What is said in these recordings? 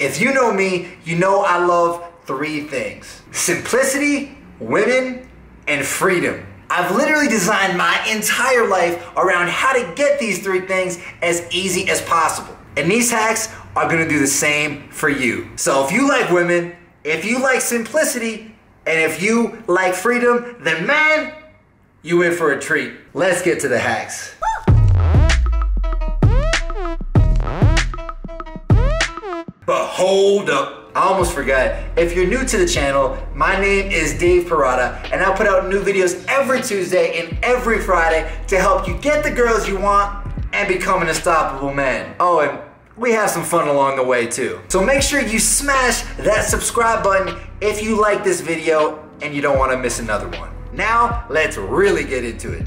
If you know me, you know I love three things: simplicity, women, and freedom. I've literally designed my entire life around how to get these three things as easy as possible. And these hacks are gonna do the same for you. So if you like women, if you like simplicity, and if you like freedom, then man, you in for a treat. Let's get to the hacks. But hold up. I almost forgot. If you're new to the channel, my name is Dave Perrotta, and I put out new videos every Tuesday and every Friday to help you get the girls you want and become an unstoppable man. Oh, and we have some fun along the way too. So make sure you smash that subscribe button if you like this video and you don't want to miss another one. Now, let's really get into it.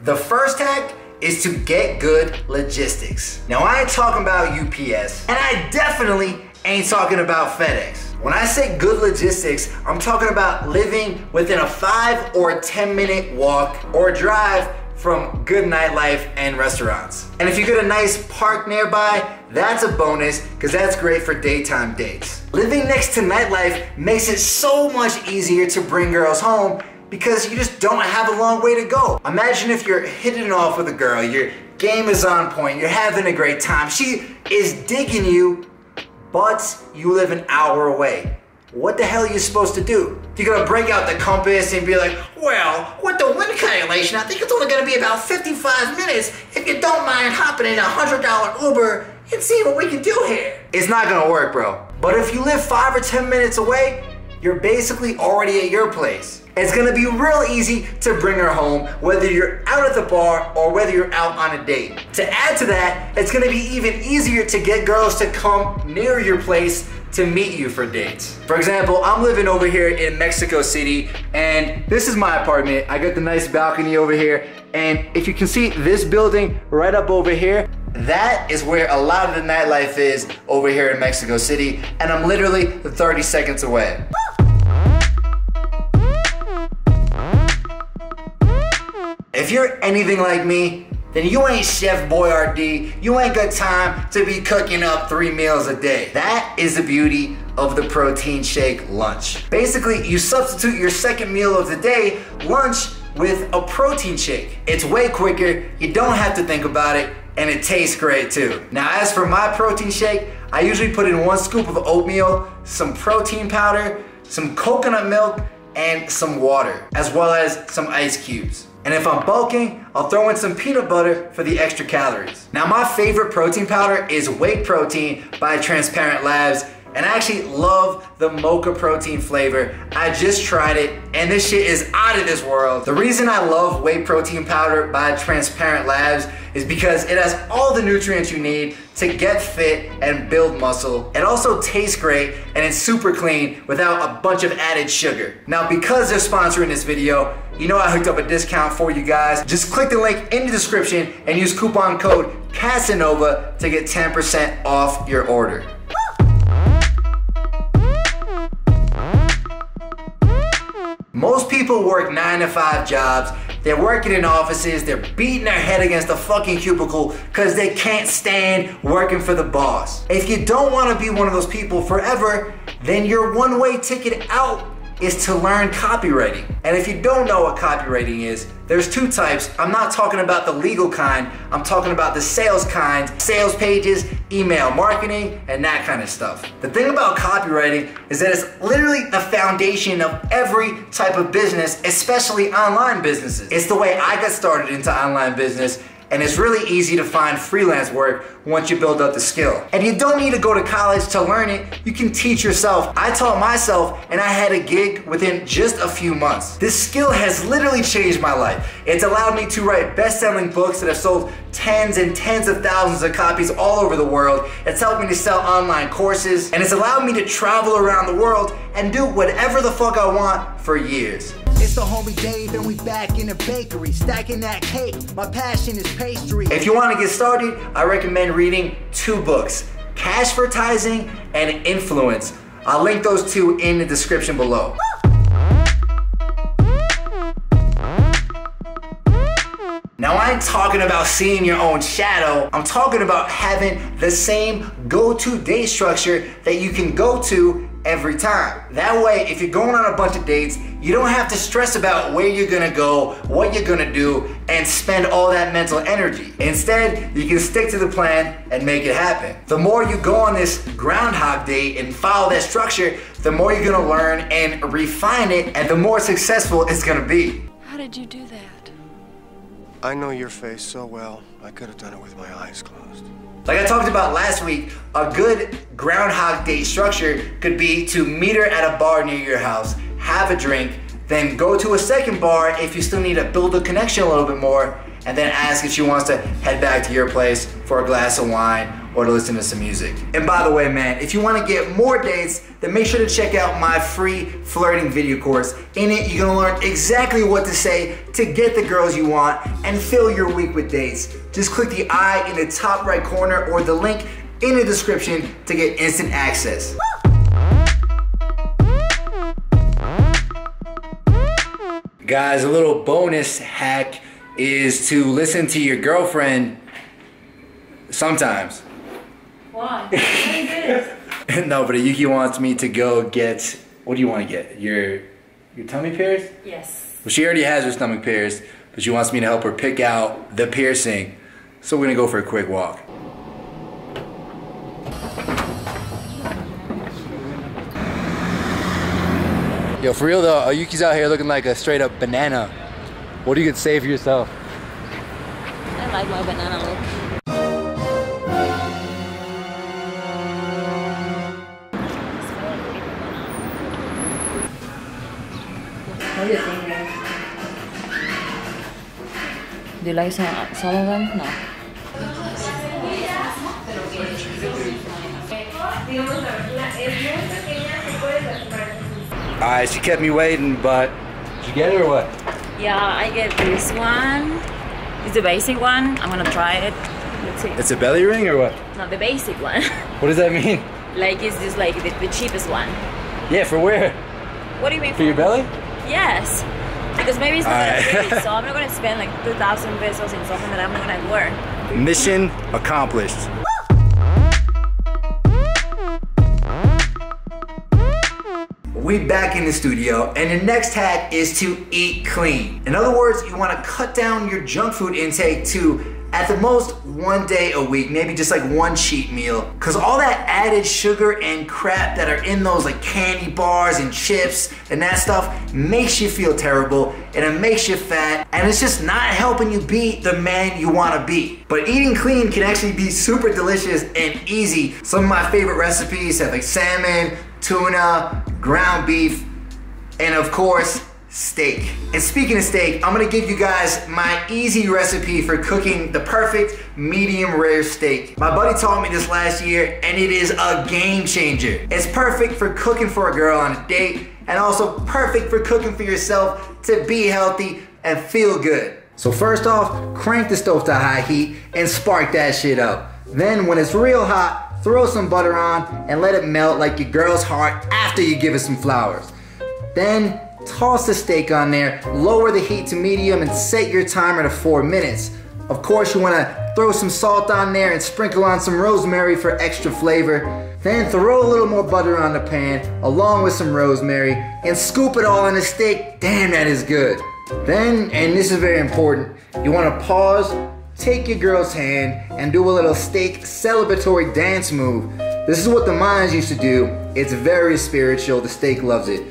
The first hack is to get good logistics. Now, I ain't talking about UPS, and I definitely ain't talking about FedEx. When I say good logistics, I'm talking about living within a 5 or 10 minute walk or drive from good nightlife and restaurants. And if you get a nice park nearby, that's a bonus, because that's great for daytime dates. Living next to nightlife makes it so much easier to bring girls home because you just don't have a long way to go. Imagine if you're hitting it off with a girl, your game is on point, you're having a great time, she is digging you, but you live an hour away. What the hell are you supposed to do? You're gonna break out the compass and be like, well, with the wind calculation, I think it's only gonna be about 55 minutes if you don't mind hopping in a $100 Uber and seeing what we can do here. It's not gonna work, bro. But if you live 5 or 10 minutes away, you're basically already at your place. It's gonna be real easy to bring her home, whether you're out at the bar or whether you're out on a date. To add to that, it's gonna be even easier to get girls to come near your place to meet you for dates. For example, I'm living over here in Mexico City, and this is my apartment. I got the nice balcony over here, and if you can see this building right up over here, that is where a lot of the nightlife is over here in Mexico City, and I'm literally 30 seconds away. If you're anything like me, then you ain't Chef Boyardee. You ain't got time to be cooking up 3 meals a day. That is the beauty of the protein shake lunch. Basically, you substitute your second meal of the day, lunch, with a protein shake. It's way quicker, you don't have to think about it, and it tastes great too. Now, as for my protein shake, I usually put in 1 scoop of oatmeal, some protein powder, some coconut milk, and some water, as well as some ice cubes. And if I'm bulking, I'll throw in some peanut butter for the extra calories. Now, my favorite protein powder is Whey Protein by Transparent Labs, and I actually love the mocha protein flavor. I just tried it, and this shit is out of this world. The reason I love Whey Protein Powder by Transparent Labs is because it has all the nutrients you need to get fit and build muscle. It also tastes great, and it's super clean without a bunch of added sugar. Now, because they're sponsoring this video, you know I hooked up a discount for you guys. Just click the link in the description and use coupon code CASANOVA to get 10% off your order. Most people work 9 to 5 jobs. They're working in offices, they're beating their head against a fucking cubicle because they can't stand working for the boss. If you don't want to be one of those people forever, then your one-way ticket out is to learn copywriting. And if you don't know what copywriting is, there's 2 types. I'm not talking about the legal kind, I'm talking about the sales kind, sales pages, email marketing, and that kind of stuff. The thing about copywriting is that it's literally the foundation of every type of business, especially online businesses. It's the way I got started into online business, and it's really easy to find freelance work once you build up the skill. And you don't need to go to college to learn it, you can teach yourself. I taught myself, and I had a gig within just a few months. This skill has literally changed my life. It's allowed me to write best-selling books that have sold tens and tens of thousands of copies all over the world. It's helped me to sell online courses, and it's allowed me to travel around the world and do whatever the fuck I want for years. It's the homie Dave, and we back in the bakery, stacking that cake. My passion is pastry. If you want to get started, I recommend reading 2 books, Cashvertising and Influence. I'll link those 2 in the description below. Now, Now, I ain't talking about seeing your own shadow. I'm talking about having the same go-to date structure that you can go to every time. That way, if you're going on a bunch of dates, you don't have to stress about where you're gonna go, what you're gonna do, and spend all that mental energy. Instead, you can stick to the plan and make it happen. The more you go on this groundhog date and follow that structure, the more you're gonna learn and refine it, and the more successful it's gonna be. How did you do that? I know your face so well, I could have done it with my eyes closed. Like I talked about last week, a good groundhog date structure could be to meet her at a bar near your house, have a drink, then go to a second bar if you still need to build a connection a little bit more, and then ask if she wants to head back to your place for a glass of wine or to listen to some music. And by the way, man, if you want to get more dates, then make sure to check out my free flirting video course. In it, you're gonna learn exactly what to say to get the girls you want and fill your week with dates. Just click the I in the top right corner or the link in the description to get instant access. Guys, a little bonus hack is to listen to your girlfriend sometimes. Why? What is this? No, but Yuki wants me to go get, what do you want to get? Your tummy pierced? Yes. Well, she already has her stomach pierced, but she wants me to help her pick out the piercing. So we're gonna go for a quick walk. Yo, for real though, Yuki's out here looking like a straight up banana. What do you could say for yourself? I like my banana look. What do you think, man? Do you like some of them? No. Alright, she kept me waiting, but did you get it or what? Yeah, I get this one. It's the basic one. I'm gonna try it. Let's see. It's a belly ring or what? No, the basic one. What does that mean? Like it's just like the cheapest one. Yeah, for where? What do you mean? For your belly? Yes. Because maybe it's not that Alright. big, so I'm not gonna spend like 2,000 pesos in something that I'm not gonna wear. Mission accomplished. We back in the studio, and the next hack is to eat clean. In other words, you want to cut down your junk food intake to at the most 1 day a week, maybe just like one cheat meal. Cause all that added sugar and crap that are in those like candy bars and chips and that stuff makes you feel terrible and it makes you fat and it's just not helping you be the man you wanna be. But eating clean can actually be super delicious and easy. Some of my favorite recipes have like salmon, tuna, ground beef, and of course, steak. And speaking of steak, I'm gonna give you guys my easy recipe for cooking the perfect medium rare steak. My buddy taught me this last year and it is a game changer. It's perfect for cooking for a girl on a date and also perfect for cooking for yourself to be healthy and feel good. So first off, crank the stove to high heat and spark that shit up. Then when it's real hot, throw some butter on and let it melt like your girl's heart after you give it some flowers. Then toss the steak on there, lower the heat to medium and set your timer to 4 minutes. Of course, you wanna throw some salt on there and sprinkle on some rosemary for extra flavor. Then throw a little more butter on the pan along with some rosemary and scoop it all on the steak. Damn, that is good. Then, and this is very important, you wanna pause, take your girl's hand and do a little steak celebratory dance move. This is what the Mayans used to do. It's very spiritual, the steak loves it.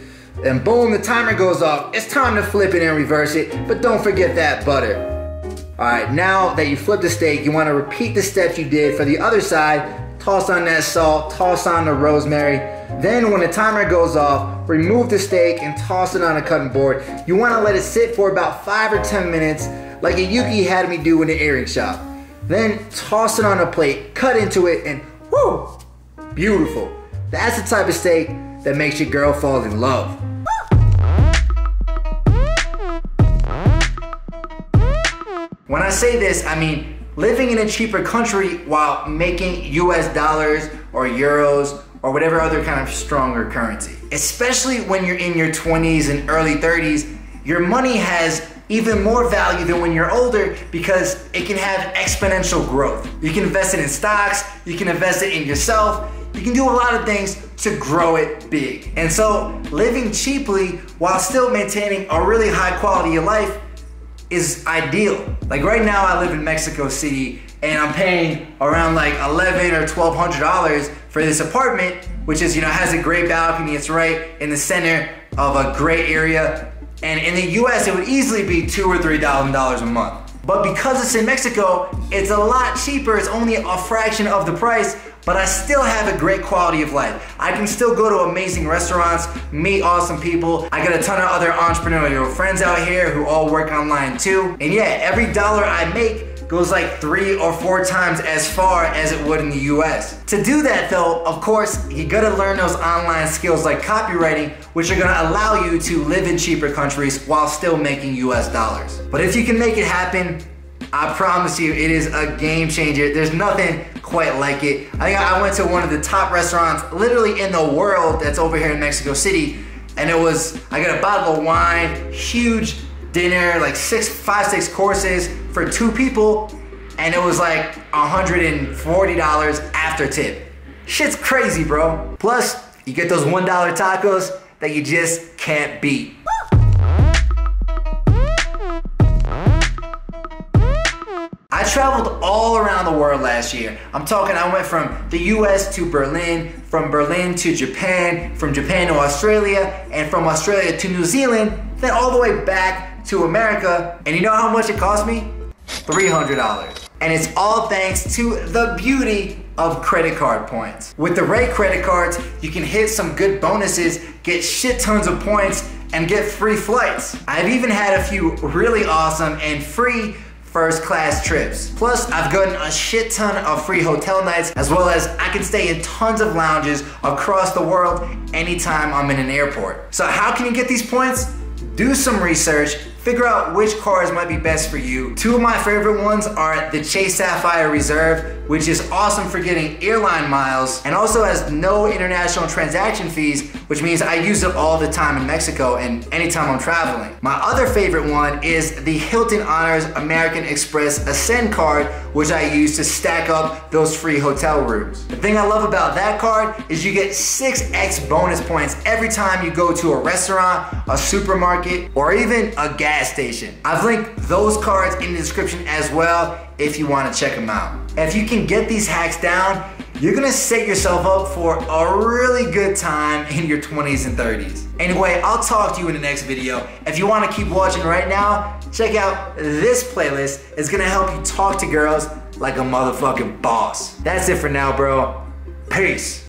And boom, the timer goes off. It's time to flip it and reverse it, but don't forget that butter. All right, now that you flip the steak, you wanna repeat the steps you did for the other side. Toss on that salt, toss on the rosemary. Then when the timer goes off, remove the steak and toss it on a cutting board. You wanna let it sit for about 5 or 10 minutes, like a Yuki had me do in the earring shop. Then toss it on a plate, cut into it, and whoo, beautiful. That's the type of steak that makes your girl fall in love. When I say this, I mean living in a cheaper country while making US dollars or euros or whatever other kind of stronger currency. Especially when you're in your 20s and early 30s, your money has even more value than when you're older because it can have exponential growth. You can invest it in stocks, you can invest it in yourself, you can do a lot of things to grow it big. And so living cheaply while still maintaining a really high quality of life is ideal. Like right now I live in Mexico City and I'm paying around like $1,100 or $1,200 for this apartment, which is, has a great balcony. It's right in the center of a great area. And in the US, it would easily be $2,000 or $3,000 a month. But because it's in Mexico, it's a lot cheaper. It's only a fraction of the price, but I still have a great quality of life. I can still go to amazing restaurants, meet awesome people. I got a ton of other entrepreneurial friends out here who all work online too. And yeah, every dollar I make goes like 3 or 4 times as far as it would in the US. To do that though, of course, you gotta learn those online skills like copywriting, which are gonna allow you to live in cheaper countries while still making US dollars. But if you can make it happen, I promise you it is a game changer. There's nothing quite like it. I think I went to one of the top restaurants literally in the world that's over here in Mexico City, and I got a bottle of wine, huge dinner, like 5-6 courses for 2 people, and it was like $140 after tip. Shit's crazy, bro. Plus, you get those $1 tacos that you just can't beat. I traveled all around the world last year. I'm talking, I went from the US to Berlin, from Berlin to Japan, from Japan to Australia, and from Australia to New Zealand, then all the way back to America. And you know how much it cost me? $300. And it's all thanks to the beauty of credit card points. With the right credit cards, you can hit some good bonuses, get shit tons of points, and get free flights. I've even had a few really awesome and free first class trips. Plus, I've gotten a shit ton of free hotel nights, as well as I can stay in tons of lounges across the world anytime I'm in an airport. So how can you get these points? Do some research, figure out which cars might be best for you. 2 of my favorite ones are the Chase Sapphire Reserve, which is awesome for getting airline miles and also has no international transaction fees, which means I use it all the time in Mexico and anytime I'm traveling. My other favorite one is the Hilton Honors American Express Ascend card, which I use to stack up those free hotel rooms. The thing I love about that card is you get 6x bonus points every time you go to a restaurant, a supermarket, or even a gas station. I've linked those cards in the description as well if you want to check them out. And if you can get these hacks down, you're gonna set yourself up for a really good time in your 20s and 30s. Anyway, I'll talk to you in the next video. If you want to keep watching right now, check out this playlist. It's gonna help you talk to girls like a motherfucking boss. That's it for now, bro. Peace.